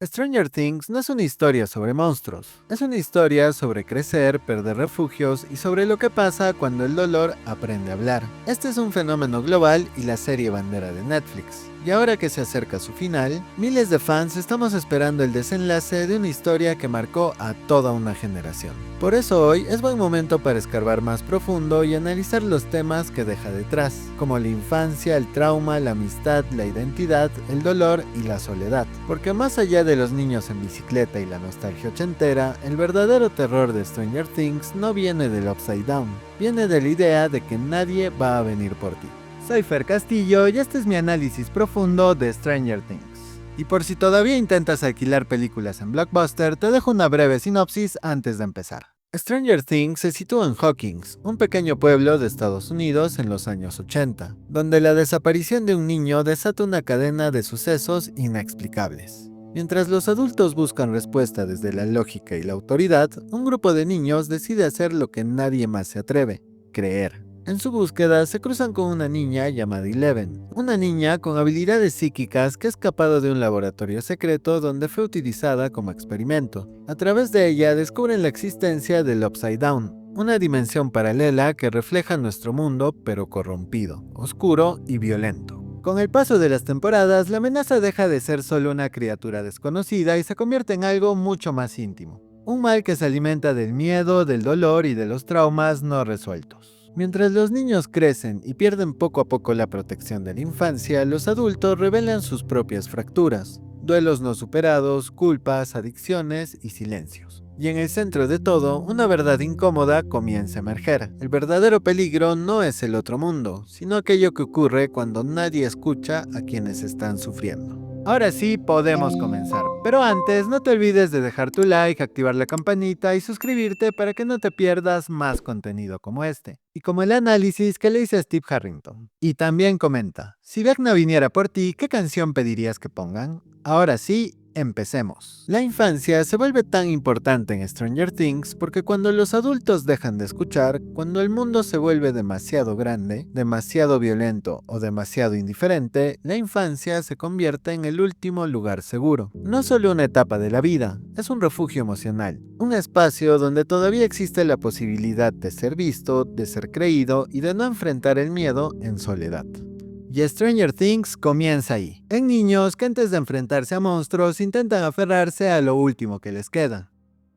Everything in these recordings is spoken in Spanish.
Stranger Things no es una historia sobre monstruos, es una historia sobre crecer, perder refugios y sobre lo que pasa cuando el dolor aprende a hablar. Este es un fenómeno global y la serie bandera de Netflix. Y ahora que se acerca su final, miles de fans estamos esperando el desenlace de una historia que marcó a toda una generación. Por eso hoy es buen momento para escarbar más profundo y analizar los temas que deja detrás, como la infancia, el trauma, la amistad, la identidad, el dolor y la soledad. Porque más allá de los niños en bicicleta y la nostalgia ochentera, el verdadero terror de Stranger Things no viene del Upside Down, viene de la idea de que nadie va a venir por ti. Soy Fer Castillo y este es mi análisis profundo de Stranger Things. Y por si todavía intentas alquilar películas en Blockbuster, te dejo una breve sinopsis antes de empezar. Stranger Things se sitúa en Hawkins, un pequeño pueblo de Estados Unidos en los años 80, donde la desaparición de un niño desata una cadena de sucesos inexplicables. Mientras los adultos buscan respuesta desde la lógica y la autoridad, un grupo de niños decide hacer lo que nadie más se atreve: creer. En su búsqueda se cruzan con una niña llamada Eleven, una niña con habilidades psíquicas que ha escapado de un laboratorio secreto donde fue utilizada como experimento. A través de ella descubren la existencia del Upside Down, una dimensión paralela que refleja nuestro mundo pero corrompido, oscuro y violento. Con el paso de las temporadas, la amenaza deja de ser solo una criatura desconocida y se convierte en algo mucho más íntimo. Un mal que se alimenta del miedo, del dolor y de los traumas no resueltos. Mientras los niños crecen y pierden poco a poco la protección de la infancia, los adultos revelan sus propias fracturas, duelos no superados, culpas, adicciones y silencios. Y en el centro de todo, una verdad incómoda comienza a emerger. El verdadero peligro no es el otro mundo, sino aquello que ocurre cuando nadie escucha a quienes están sufriendo. Ahora sí, podemos comenzar. Pero antes, no te olvides de dejar tu like, activar la campanita y suscribirte para que no te pierdas más contenido como este. Y como el análisis que le hice a Steve Harrington. Y también comenta, si Vecna viniera por ti, ¿qué canción pedirías que pongan? Ahora sí, empecemos. La infancia se vuelve tan importante en Stranger Things porque cuando los adultos dejan de escuchar, cuando el mundo se vuelve demasiado grande, demasiado violento o demasiado indiferente, la infancia se convierte en el último lugar seguro. No solo una etapa de la vida, es un refugio emocional, un espacio donde todavía existe la posibilidad de ser visto, de ser creído y de no enfrentar el miedo en soledad. Y Stranger Things comienza ahí, en niños que antes de enfrentarse a monstruos intentan aferrarse a lo último que les queda: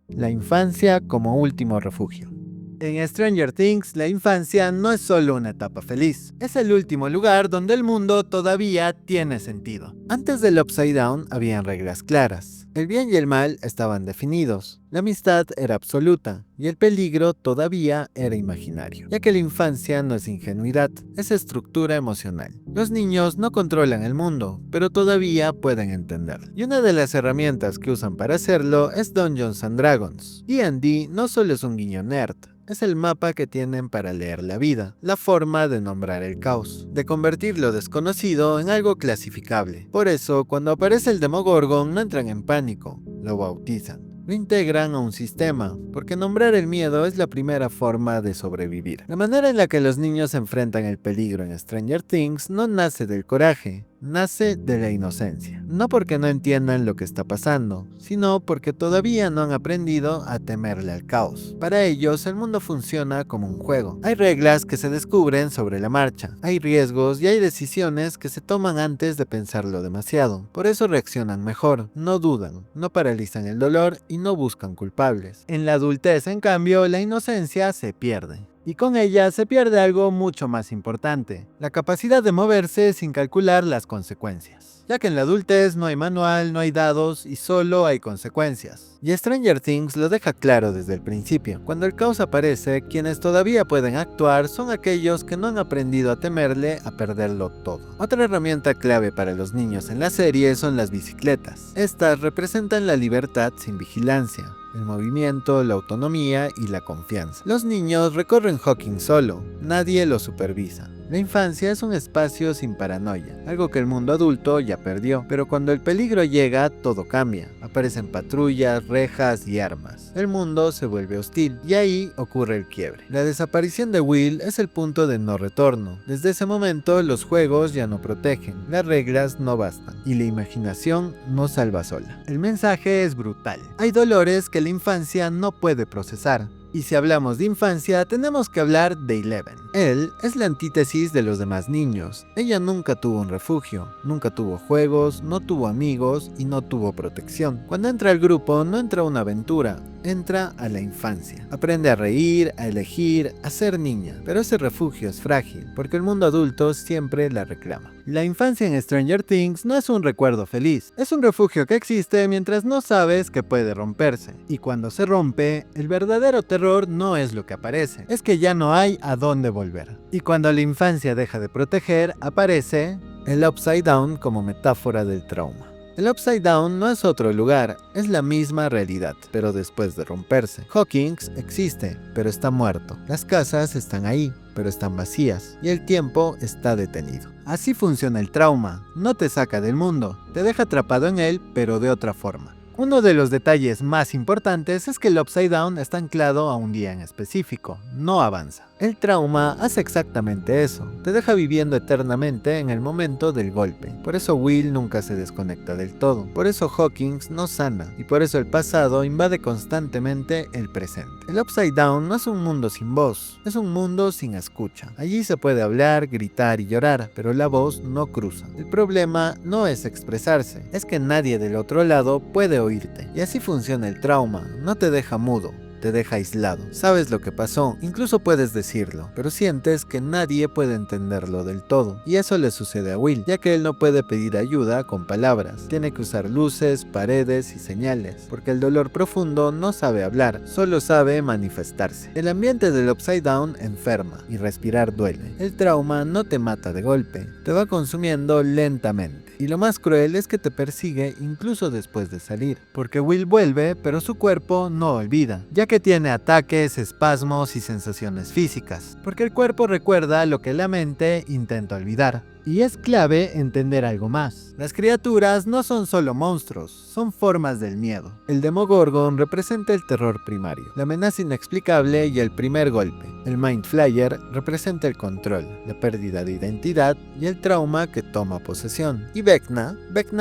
la infancia como último refugio. En Stranger Things, la infancia no es solo una etapa feliz, es el último lugar donde el mundo todavía tiene sentido. Antes del Upside Down habían reglas claras. El bien y el mal estaban definidos, la amistad era absoluta y el peligro todavía era imaginario, ya que la infancia no es ingenuidad, es estructura emocional. Los niños no controlan el mundo, pero todavía pueden entenderlo. Y una de las herramientas que usan para hacerlo es Dungeons and Dragons. D&D no solo es un guiño nerd, es el mapa que tienen para leer la vida, la forma de nombrar el caos, de convertir lo desconocido en algo clasificable. Por eso, cuando aparece el Demogorgon no entran en pánico, lo bautizan. Lo integran a un sistema, porque nombrar el miedo es la primera forma de sobrevivir. La manera en la que los niños enfrentan el peligro en Stranger Things no nace del coraje, nace de la inocencia. No porque no entiendan lo que está pasando, sino porque todavía no han aprendido a temerle al caos. Para ellos, el mundo funciona como un juego. Hay reglas que se descubren sobre la marcha, hay riesgos y hay decisiones que se toman antes de pensarlo demasiado. Por eso reaccionan mejor, no dudan, no paralizan el dolor y no buscan culpables. En la adultez, en cambio, la inocencia se pierde. Y con ella se pierde algo mucho más importante: la capacidad de moverse sin calcular las consecuencias. Ya que en la adultez no hay manual, no hay dados y solo hay consecuencias. Y Stranger Things lo deja claro desde el principio. Cuando el caos aparece, quienes todavía pueden actuar son aquellos que no han aprendido a temerle a perderlo todo. Otra herramienta clave para los niños en la serie son las bicicletas. Estas representan la libertad sin vigilancia, el movimiento, la autonomía y la confianza. Los niños recorren Hawkins solo, nadie los supervisa. La infancia es un espacio sin paranoia, algo que el mundo adulto ya perdió, pero cuando el peligro llega, todo cambia. Aparecen patrullas, rejas y armas. El mundo se vuelve hostil, y ahí ocurre el quiebre. La desaparición de Will es el punto de no retorno. Desde ese momento, los juegos ya no protegen, las reglas no bastan, y la imaginación no salva sola. El mensaje es brutal. Hay dolores que la infancia no puede procesar. Y si hablamos de infancia, tenemos que hablar de Eleven. Él es la antítesis de los demás niños. Ella nunca tuvo un refugio, nunca tuvo juegos, no tuvo amigos y no tuvo protección. Cuando entra al grupo, no entra a una aventura, entra a la infancia. Aprende a reír, a elegir, a ser niña. Pero ese refugio es frágil, porque el mundo adulto siempre la reclama. La infancia en Stranger Things no es un recuerdo feliz, es un refugio que existe mientras no sabes que puede romperse. Y cuando se rompe, el verdadero terror no es lo que aparece, es que ya no hay a dónde volver. Y cuando la infancia deja de proteger, aparece el Upside Down como metáfora del trauma. El Upside Down no es otro lugar, es la misma realidad, pero después de romperse. Hawkins existe, pero está muerto. Las casas están ahí, pero están vacías, y el tiempo está detenido. Así funciona el trauma, no te saca del mundo, te deja atrapado en él, pero de otra forma. Uno de los detalles más importantes es que el Upside Down está anclado a un día en específico, no avanza. El trauma hace exactamente eso, te deja viviendo eternamente en el momento del golpe. Por eso Will nunca se desconecta del todo, por eso Hawkins no sana, y por eso el pasado invade constantemente el presente. El Upside Down no es un mundo sin voz, es un mundo sin escucha. Allí se puede hablar, gritar y llorar, pero la voz no cruza. El problema no es expresarse, es que nadie del otro lado puede oírte. Y así funciona el trauma, no te deja mudo, te deja aislado. Sabes lo que pasó, incluso puedes decirlo, pero sientes que nadie puede entenderlo del todo. Y eso le sucede a Will, ya que él no puede pedir ayuda con palabras. Tiene que usar luces, paredes y señales, porque el dolor profundo no sabe hablar, solo sabe manifestarse. El ambiente del Upside Down enferma, y respirar duele. El trauma no te mata de golpe, te va consumiendo lentamente. Y lo más cruel es que te persigue incluso después de salir, porque Will vuelve, pero su cuerpo no olvida, ya que tiene ataques, espasmos y sensaciones físicas, porque el cuerpo recuerda lo que la mente intenta olvidar. Y es clave entender algo más. Las criaturas no son solo monstruos, son formas del miedo. El Demogorgon representa el terror primario, la amenaza inexplicable y el primer golpe. El Mind Flayer representa el control, la pérdida de identidad y el trauma que toma posesión. Y Vecna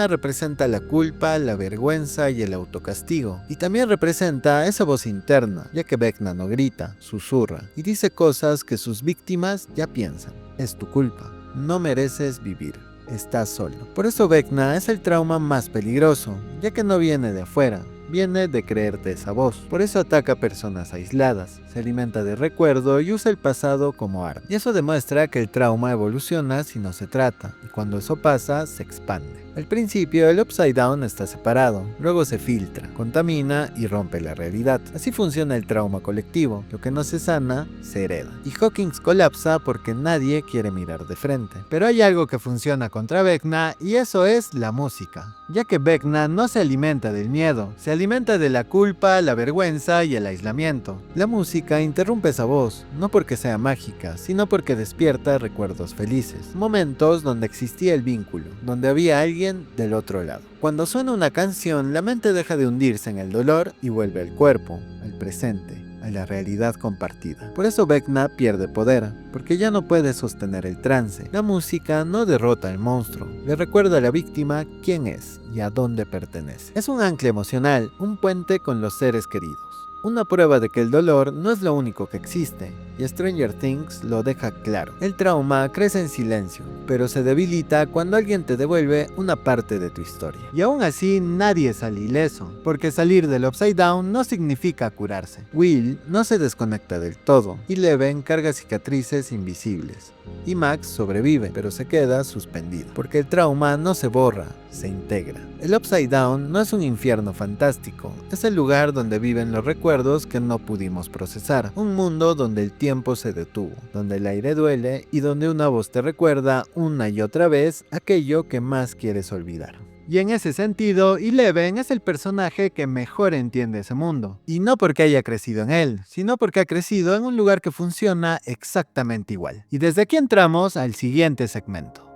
representa la culpa, la vergüenza y el autocastigo. Y también representa esa voz interna, ya que Vecna no grita, susurra y dice cosas que sus víctimas ya piensan. Es tu culpa. No mereces vivir, estás solo. Por eso Vecna es el trauma más peligroso, ya que no viene de afuera, viene de creerte esa voz. Por eso ataca a personas aisladas, se alimenta de recuerdo y usa el pasado como arma. Y eso demuestra que el trauma evoluciona si no se trata, y cuando eso pasa, se expande. Al principio, el Upside Down está separado, luego se filtra, contamina y rompe la realidad. Así funciona el trauma colectivo, lo que no se sana, se hereda. Y Hawkins colapsa porque nadie quiere mirar de frente. Pero hay algo que funciona contra Vecna y eso es la música, ya que Vecna no se alimenta del miedo, se alimenta de la culpa, la vergüenza y el aislamiento. La música interrumpe esa voz, no porque sea mágica, sino porque despierta recuerdos felices, momentos donde existía el vínculo, donde había alguien del otro lado. Cuando suena una canción, la mente deja de hundirse en el dolor y vuelve al cuerpo, al presente, a la realidad compartida. Por eso Vecna pierde poder, porque ya no puede sostener el trance. La música no derrota al monstruo, le recuerda a la víctima quién es y a dónde pertenece. Es un ancla emocional, un puente con los seres queridos. Una prueba de que el dolor no es lo único que existe, y Stranger Things lo deja claro. El trauma crece en silencio, pero se debilita cuando alguien te devuelve una parte de tu historia. Y aún así nadie sale ileso, porque salir del Upside Down no significa curarse. Will no se desconecta del todo, y Eleven carga cicatrices invisibles. Y Max sobrevive, pero se queda suspendido, porque el trauma no se borra, se integra. El Upside Down no es un infierno fantástico, es el lugar donde viven los recuerdos que no pudimos procesar, un mundo donde el tiempo se detuvo, donde el aire duele y donde una voz te recuerda una y otra vez aquello que más quieres olvidar. Y en ese sentido, Eleven es el personaje que mejor entiende ese mundo. Y no porque haya crecido en él, sino porque ha crecido en un lugar que funciona exactamente igual. Y desde aquí entramos al siguiente segmento.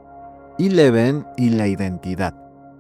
Eleven y la identidad.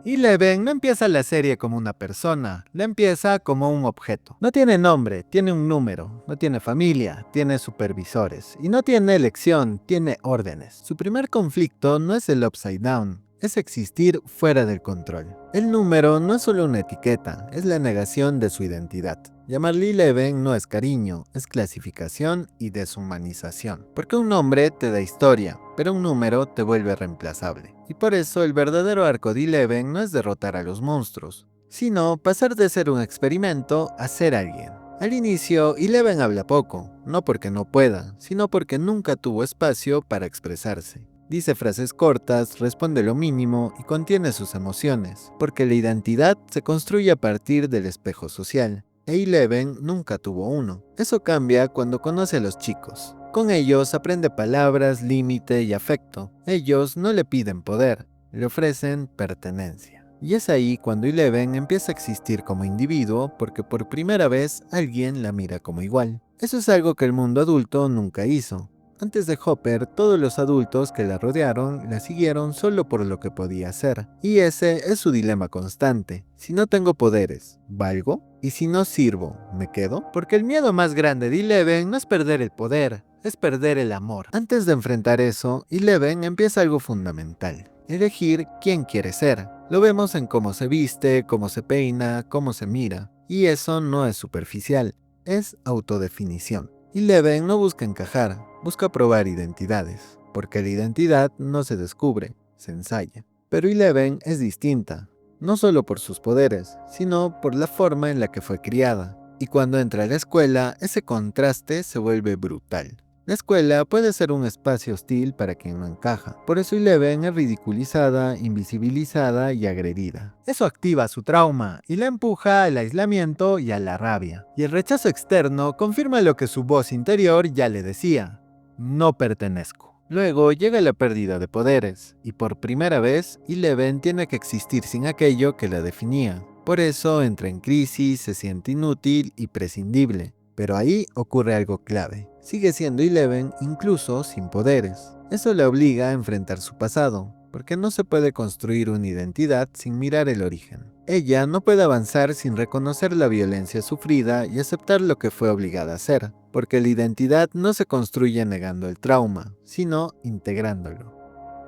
Eleven no empieza la serie como una persona, la empieza como un objeto. No tiene nombre, tiene un número, no tiene familia, tiene supervisores. Y no tiene elección, tiene órdenes. Su primer conflicto no es el Upside Down, es existir fuera del control. El número no es solo una etiqueta, es la negación de su identidad. Llamarle Eleven no es cariño, es clasificación y deshumanización. Porque un nombre te da historia, pero un número te vuelve reemplazable. Y por eso el verdadero arco de Eleven no es derrotar a los monstruos, sino pasar de ser un experimento a ser alguien. Al inicio, Eleven habla poco, no porque no pueda, sino porque nunca tuvo espacio para expresarse. Dice frases cortas, responde lo mínimo y contiene sus emociones, porque la identidad se construye a partir del espejo social. E Eleven nunca tuvo uno. Eso cambia cuando conoce a los chicos. Con ellos aprende palabras, límite y afecto. Ellos no le piden poder, le ofrecen pertenencia. Y es ahí cuando Eleven empieza a existir como individuo porque por primera vez alguien la mira como igual. Eso es algo que el mundo adulto nunca hizo. Antes de Hopper, todos los adultos que la rodearon la siguieron solo por lo que podía hacer. Y ese es su dilema constante. Si no tengo poderes, ¿valgo? Y si no sirvo, ¿me quedo? Porque el miedo más grande de Eleven no es perder el poder, es perder el amor. Antes de enfrentar eso, Eleven empieza algo fundamental. Elegir quién quiere ser. Lo vemos en cómo se viste, cómo se peina, cómo se mira. Y eso no es superficial, es autodefinición. Eleven no busca encajar, busca probar identidades, porque la identidad no se descubre, se ensaya. Pero Eleven es distinta, no solo por sus poderes, sino por la forma en la que fue criada. Y cuando entra a la escuela, ese contraste se vuelve brutal. La escuela puede ser un espacio hostil para quien no encaja. Por eso Eleven es ridiculizada, invisibilizada y agredida. Eso activa su trauma y la empuja al aislamiento y a la rabia. Y el rechazo externo confirma lo que su voz interior ya le decía: no pertenezco. Luego llega la pérdida de poderes, y por primera vez, Eleven tiene que existir sin aquello que la definía. Por eso entra en crisis, se siente inútil y prescindible. Pero ahí ocurre algo clave. Sigue siendo Eleven incluso sin poderes. Eso le obliga a enfrentar su pasado, porque no se puede construir una identidad sin mirar el origen. Ella no puede avanzar sin reconocer la violencia sufrida y aceptar lo que fue obligada a hacer, porque la identidad no se construye negando el trauma, sino integrándolo.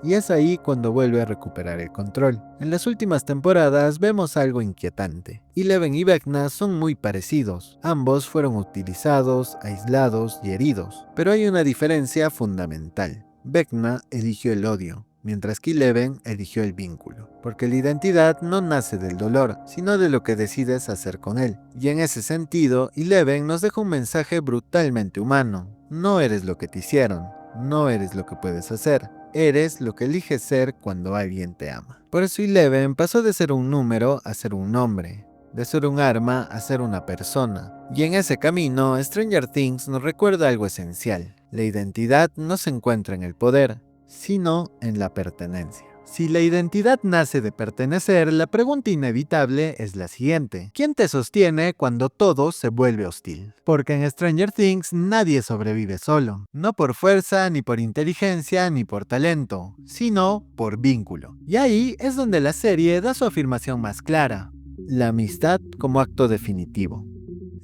Y es ahí cuando vuelve a recuperar el control. En las últimas temporadas vemos algo inquietante. Eleven y Vecna son muy parecidos. Ambos fueron utilizados, aislados y heridos. Pero hay una diferencia fundamental. Vecna eligió el odio, mientras que Eleven eligió el vínculo. Porque la identidad no nace del dolor, sino de lo que decides hacer con él. Y en ese sentido, Eleven nos deja un mensaje brutalmente humano. No eres lo que te hicieron, no eres lo que puedes hacer. Eres lo que eliges ser cuando alguien te ama. Por eso Eleven pasó de ser un número a ser un nombre, de ser un arma a ser una persona. Y en ese camino, Stranger Things nos recuerda algo esencial. La identidad no se encuentra en el poder, sino en la pertenencia. Si la identidad nace de pertenecer, la pregunta inevitable es la siguiente: ¿quién te sostiene cuando todo se vuelve hostil? Porque en Stranger Things nadie sobrevive solo, no por fuerza, ni por inteligencia, ni por talento, sino por vínculo. Y ahí es donde la serie da su afirmación más clara: la amistad como acto definitivo.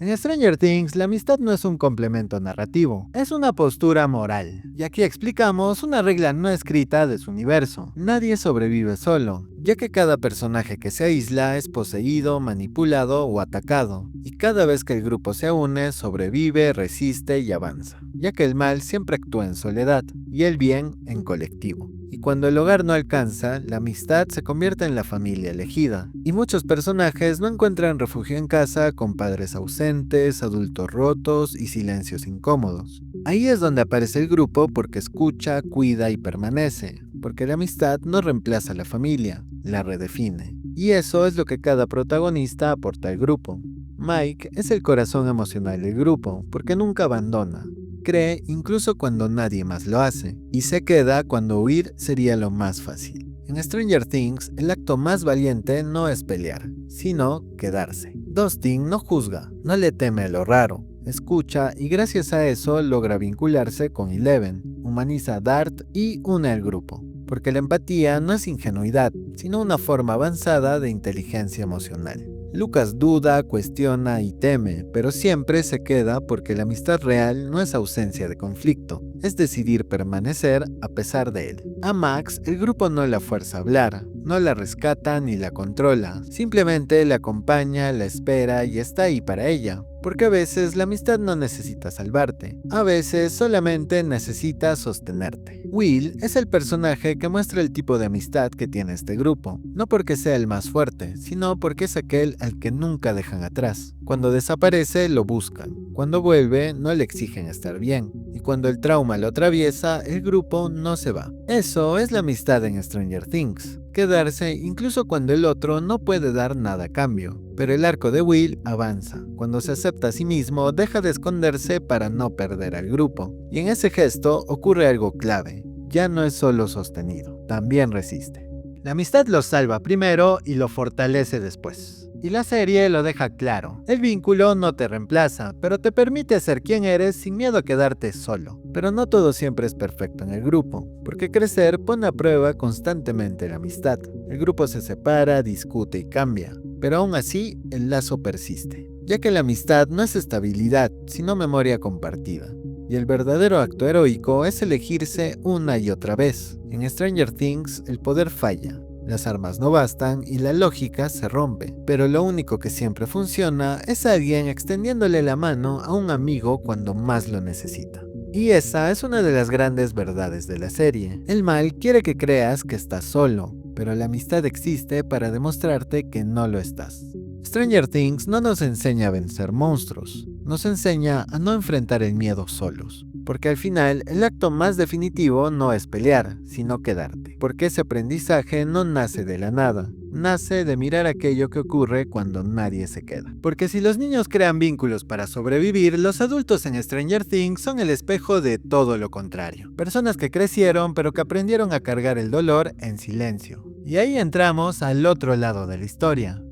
En Stranger Things, la amistad no es un complemento narrativo, es una postura moral. Y aquí explicamos una regla no escrita de su universo. Nadie sobrevive solo, ya que cada personaje que se aísla es poseído, manipulado o atacado. Y cada vez que el grupo se une, sobrevive, resiste y avanza. Ya que el mal siempre actúa en soledad, y el bien en colectivo. Y cuando el hogar no alcanza, la amistad se convierte en la familia elegida. Y muchos personajes no encuentran refugio en casa con padres ausentes, adultos rotos y silencios incómodos. Ahí es donde aparece el grupo porque escucha, cuida y permanece. Porque la amistad no reemplaza a la familia, la redefine. Y eso es lo que cada protagonista aporta al grupo. Mike es el corazón emocional del grupo, porque nunca abandona. Cree incluso cuando nadie más lo hace, y se queda cuando huir sería lo más fácil. En Stranger Things, el acto más valiente no es pelear, sino quedarse. Dustin no juzga, no le teme a lo raro, escucha y gracias a eso logra vincularse con Eleven, humaniza a Dart y une al grupo. Porque la empatía no es ingenuidad, sino una forma avanzada de inteligencia emocional. Lucas duda, cuestiona y teme, pero siempre se queda porque la amistad real no es ausencia de conflicto, es decidir permanecer a pesar de él. A Max, el grupo no la fuerza a hablar, no la rescata ni la controla, simplemente la acompaña, la espera y está ahí para ella. Porque a veces la amistad no necesita salvarte, a veces solamente necesita sostenerte. Will es el personaje que muestra el tipo de amistad que tiene este grupo, no porque sea el más fuerte, sino porque es aquel al que nunca dejan atrás. Cuando desaparece lo buscan, cuando vuelve no le exigen estar bien, y cuando el trauma lo atraviesa, el grupo no se va. Eso es la amistad en Stranger Things. Quedarse incluso cuando el otro no puede dar nada a cambio. Pero el arco de Will avanza. Cuando se acepta a sí mismo, deja de esconderse para no perder al grupo. Y en ese gesto ocurre algo clave. Ya no es solo sostenido, también resiste. La amistad lo salva primero y lo fortalece después. Y la serie lo deja claro. El vínculo no te reemplaza, pero te permite ser quien eres sin miedo a quedarte solo. Pero no todo siempre es perfecto en el grupo, porque crecer pone a prueba constantemente la amistad. El grupo se separa, discute y cambia, pero aún así el lazo persiste, ya que la amistad no es estabilidad, sino memoria compartida. Y el verdadero acto heroico es elegirse una y otra vez. En Stranger Things el poder falla. Las armas no bastan y la lógica se rompe, pero lo único que siempre funciona es alguien extendiéndole la mano a un amigo cuando más lo necesita. Y esa es una de las grandes verdades de la serie. El mal quiere que creas que estás solo, pero la amistad existe para demostrarte que no lo estás. Stranger Things no nos enseña a vencer monstruos, nos enseña a no enfrentar el miedo solos. Porque al final, el acto más definitivo no es pelear, sino quedarte. Porque ese aprendizaje no nace de la nada, nace de mirar aquello que ocurre cuando nadie se queda. Porque si los niños crean vínculos para sobrevivir, los adultos en Stranger Things son el espejo de todo lo contrario. Personas que crecieron, pero que aprendieron a cargar el dolor en silencio. Y ahí entramos al otro lado de la historia.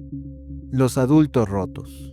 Los adultos rotos.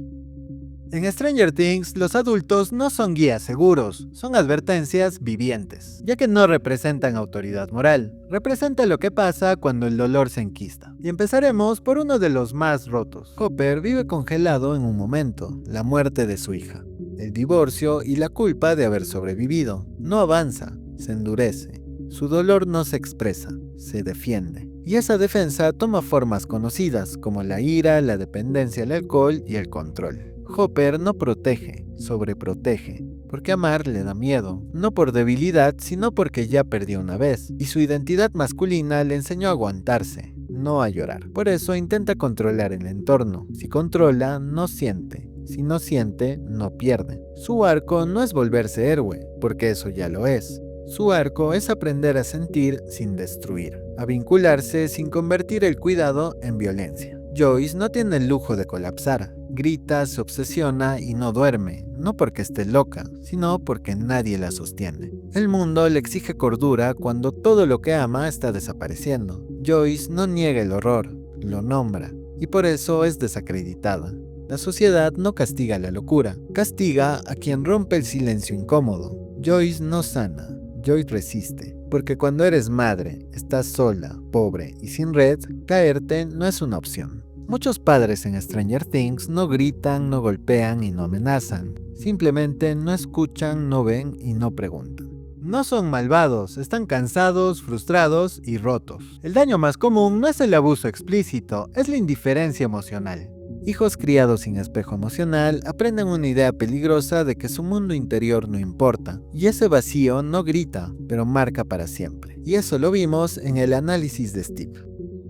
En Stranger Things, los adultos no son guías seguros, son advertencias vivientes, ya que no representan autoridad moral, representa lo que pasa cuando el dolor se enquista. Y empezaremos por uno de los más rotos. Hopper vive congelado en un momento, la muerte de su hija, el divorcio y la culpa de haber sobrevivido. No avanza, se endurece, su dolor no se expresa, se defiende. Y esa defensa toma formas conocidas como la ira, la dependencia al alcohol y el control. Hopper no protege, sobreprotege, porque amar le da miedo, no por debilidad, sino porque ya perdió una vez, y su identidad masculina le enseñó a aguantarse, no a llorar. Por eso intenta controlar el entorno. Si controla, no siente. Si no siente, no pierde. Su arco no es volverse héroe, porque eso ya lo es. Su arco es aprender a sentir sin destruir, a vincularse sin convertir el cuidado en violencia. Joyce no tiene el lujo de colapsar. Grita, se obsesiona y no duerme, no porque esté loca, sino porque nadie la sostiene. El mundo le exige cordura cuando todo lo que ama está desapareciendo. Joyce no niega el horror, lo nombra, y por eso es desacreditada. La sociedad no castiga la locura, castiga a quien rompe el silencio incómodo. Joyce no sana, Joyce resiste, porque cuando eres madre, estás sola, pobre y sin red, caerte no es una opción. Muchos padres en Stranger Things no gritan, no golpean y no amenazan. Simplemente no escuchan, no ven y no preguntan. No son malvados, están cansados, frustrados y rotos. El daño más común no es el abuso explícito, es la indiferencia emocional. Hijos criados sin espejo emocional aprenden una idea peligrosa de que su mundo interior no importa. Y ese vacío no grita, pero marca para siempre. Y eso lo vimos en el análisis de Steve.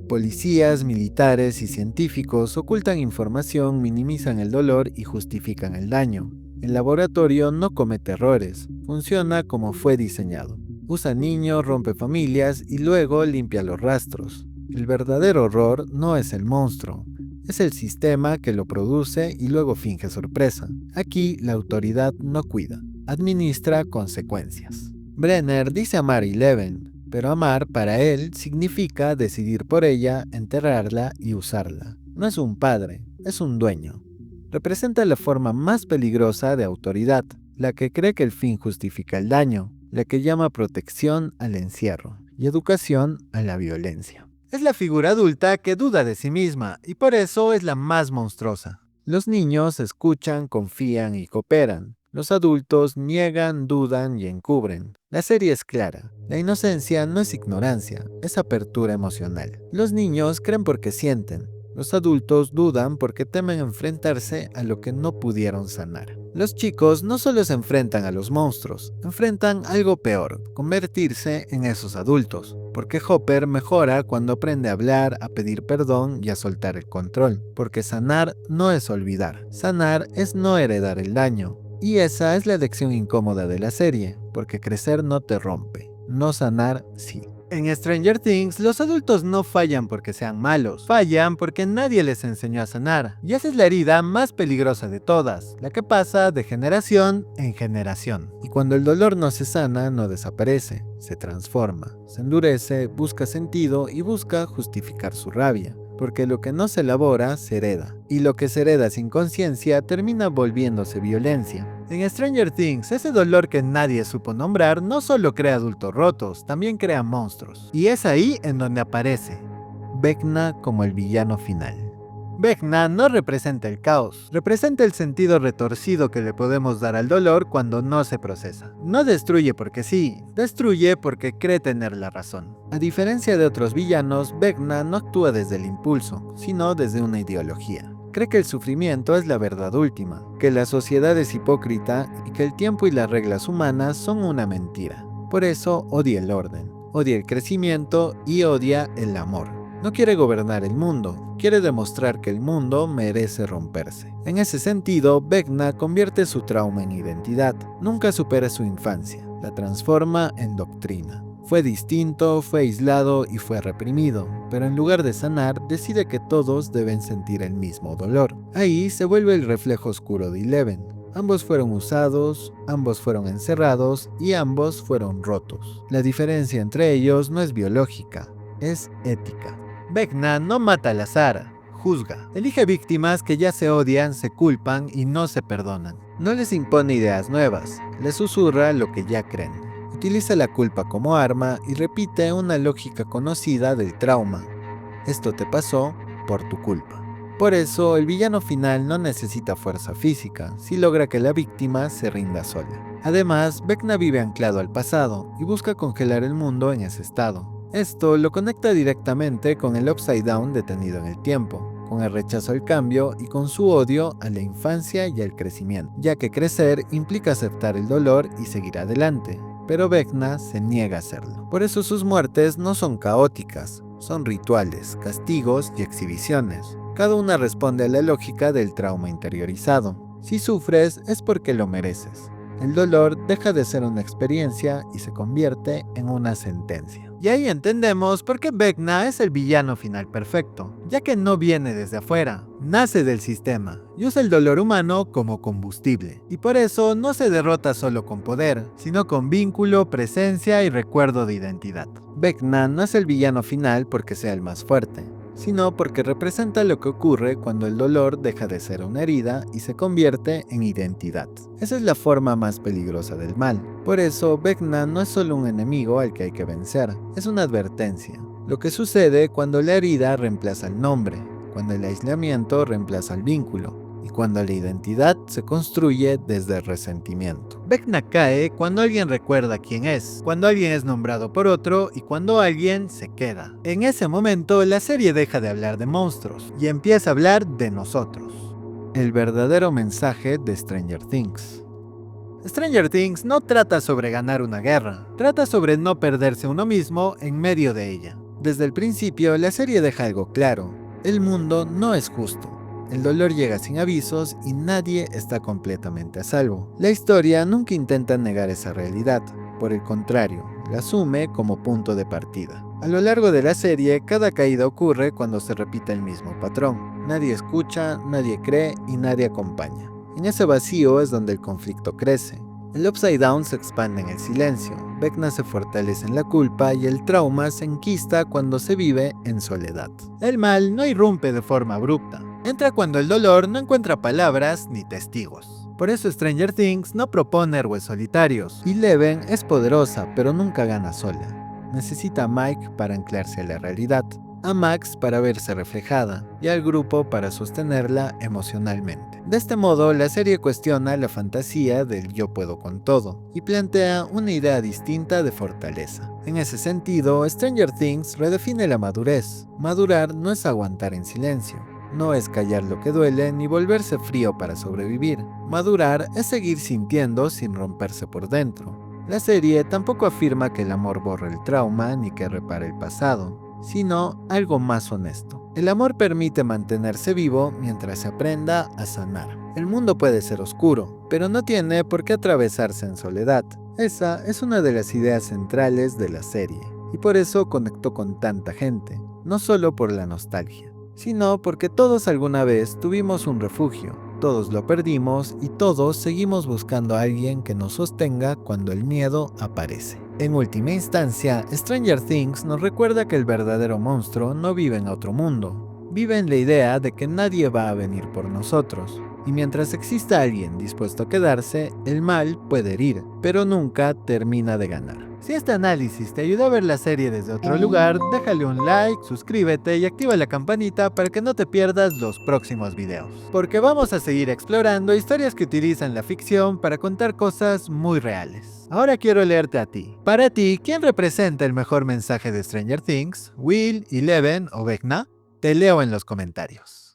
Policías, militares y científicos ocultan información, minimizan el dolor y justifican el daño. El laboratorio no comete errores, funciona como fue diseñado. Usa niños, rompe familias y luego limpia los rastros. El verdadero horror no es el monstruo, es el sistema que lo produce y luego finge sorpresa. Aquí la autoridad no cuida, administra consecuencias. Brenner dice amar a Eleven, pero amar para él significa decidir por ella, enterrarla y usarla. No es un padre, es un dueño. Representa la forma más peligrosa de autoridad, la que cree que el fin justifica el daño, la que llama protección al encierro y educación a la violencia. Es la figura adulta que duda de sí misma y por eso es la más monstruosa. Los niños escuchan, confían y cooperan. Los adultos niegan, dudan y encubren. La serie es clara. La inocencia no es ignorancia, es apertura emocional. Los niños creen porque sienten. Los adultos dudan porque temen enfrentarse a lo que no pudieron sanar. Los chicos no solo se enfrentan a los monstruos, enfrentan algo peor, convertirse en esos adultos. Porque Hopper mejora cuando aprende a hablar, a pedir perdón y a soltar el control. Porque sanar no es olvidar, sanar es no heredar el daño. Y esa es la lección incómoda de la serie, porque crecer no te rompe, no sanar sí. En Stranger Things, los adultos no fallan porque sean malos, fallan porque nadie les enseñó a sanar. Y esa es la herida más peligrosa de todas, la que pasa de generación en generación. Y cuando el dolor no se sana, no desaparece, se transforma, se endurece, busca sentido y busca justificar su rabia. Porque lo que no se elabora se hereda, y lo que se hereda sin conciencia termina volviéndose violencia. En Stranger Things, ese dolor que nadie supo nombrar no solo crea adultos rotos, también crea monstruos. Y es ahí en donde aparece Vecna como el villano final. Vecna no representa el caos, representa el sentido retorcido que le podemos dar al dolor cuando no se procesa. No destruye porque sí, destruye porque cree tener la razón. A diferencia de otros villanos, Vecna no actúa desde el impulso, sino desde una ideología. Cree que el sufrimiento es la verdad última, que la sociedad es hipócrita y que el tiempo y las reglas humanas son una mentira. Por eso odia el orden, odia el crecimiento y odia el amor. No quiere gobernar el mundo, quiere demostrar que el mundo merece romperse. En ese sentido, Vecna convierte su trauma en identidad. Nunca supera su infancia, la transforma en doctrina. Fue distinto, fue aislado y fue reprimido, pero en lugar de sanar, decide que todos deben sentir el mismo dolor. Ahí se vuelve el reflejo oscuro de Eleven. Ambos fueron usados, ambos fueron encerrados y ambos fueron rotos. La diferencia entre ellos no es biológica, es ética. Vecna no mata al azar, juzga. Elige víctimas que ya se odian, se culpan y no se perdonan. No les impone ideas nuevas, les susurra lo que ya creen. Utiliza la culpa como arma y repite una lógica conocida del trauma. Esto te pasó por tu culpa. Por eso, el villano final no necesita fuerza física, si logra que la víctima se rinda sola. Además, Vecna vive anclado al pasado y busca congelar el mundo en ese estado. Esto lo conecta directamente con el Upside Down detenido en el tiempo, con el rechazo al cambio y con su odio a la infancia y al crecimiento, ya que crecer implica aceptar el dolor y seguir adelante, pero Vecna se niega a hacerlo. Por eso sus muertes no son caóticas, son rituales, castigos y exhibiciones. Cada una responde a la lógica del trauma interiorizado. Si sufres es porque lo mereces. El dolor deja de ser una experiencia y se convierte en una sentencia. Y ahí entendemos por qué Vecna es el villano final perfecto, ya que no viene desde afuera, nace del sistema y usa el dolor humano como combustible. Y por eso no se derrota solo con poder, sino con vínculo, presencia y recuerdo de identidad. Vecna no es el villano final porque sea el más fuerte, sino porque representa lo que ocurre cuando el dolor deja de ser una herida y se convierte en identidad. Esa es la forma más peligrosa del mal. Por eso, Vecna no es solo un enemigo al que hay que vencer, es una advertencia. Lo que sucede cuando la herida reemplaza el nombre, cuando el aislamiento reemplaza el vínculo, y cuando la identidad se construye desde el resentimiento. Vecna cae cuando alguien recuerda quién es, cuando alguien es nombrado por otro y cuando alguien se queda. En ese momento, la serie deja de hablar de monstruos y empieza a hablar de nosotros. El verdadero mensaje de Stranger Things. Stranger Things no trata sobre ganar una guerra, trata sobre no perderse uno mismo en medio de ella. Desde el principio, la serie deja algo claro: el mundo no es justo. El dolor llega sin avisos y nadie está completamente a salvo. La historia nunca intenta negar esa realidad, por el contrario, la asume como punto de partida. A lo largo de la serie, cada caída ocurre cuando se repite el mismo patrón. Nadie escucha, nadie cree y nadie acompaña. En ese vacío es donde el conflicto crece. El Upside Down se expande en el silencio, Vecna se fortalece en la culpa y el trauma se enquista cuando se vive en soledad. El mal no irrumpe de forma abrupta, entra cuando el dolor no encuentra palabras ni testigos. Por eso Stranger Things no propone héroes solitarios. Eleven es poderosa, pero nunca gana sola. Necesita a Mike para anclarse a la realidad, a Max para verse reflejada y al grupo para sostenerla emocionalmente. De este modo, la serie cuestiona la fantasía del yo puedo con todo y plantea una idea distinta de fortaleza. En ese sentido, Stranger Things redefine la madurez. Madurar no es aguantar en silencio. No es callar lo que duele ni volverse frío para sobrevivir. Madurar es seguir sintiendo sin romperse por dentro. La serie tampoco afirma que el amor borre el trauma ni que repare el pasado, sino algo más honesto. El amor permite mantenerse vivo mientras se aprenda a sanar. El mundo puede ser oscuro, pero no tiene por qué atravesarse en soledad. Esa es una de las ideas centrales de la serie, y por eso conectó con tanta gente, no solo por la nostalgia, sino porque todos alguna vez tuvimos un refugio, todos lo perdimos y todos seguimos buscando a alguien que nos sostenga cuando el miedo aparece. En última instancia, Stranger Things nos recuerda que el verdadero monstruo no vive en otro mundo, vive en la idea de que nadie va a venir por nosotros. Y mientras exista alguien dispuesto a quedarse, el mal puede herir, pero nunca termina de ganar. Si este análisis te ayudó a ver la serie desde otro lugar, déjale un like, suscríbete y activa la campanita para que no te pierdas los próximos videos. Porque vamos a seguir explorando historias que utilizan la ficción para contar cosas muy reales. Ahora quiero leerte a ti. Para ti, ¿quién representa el mejor mensaje de Stranger Things? ¿Will, Eleven o Vecna? Te leo en los comentarios.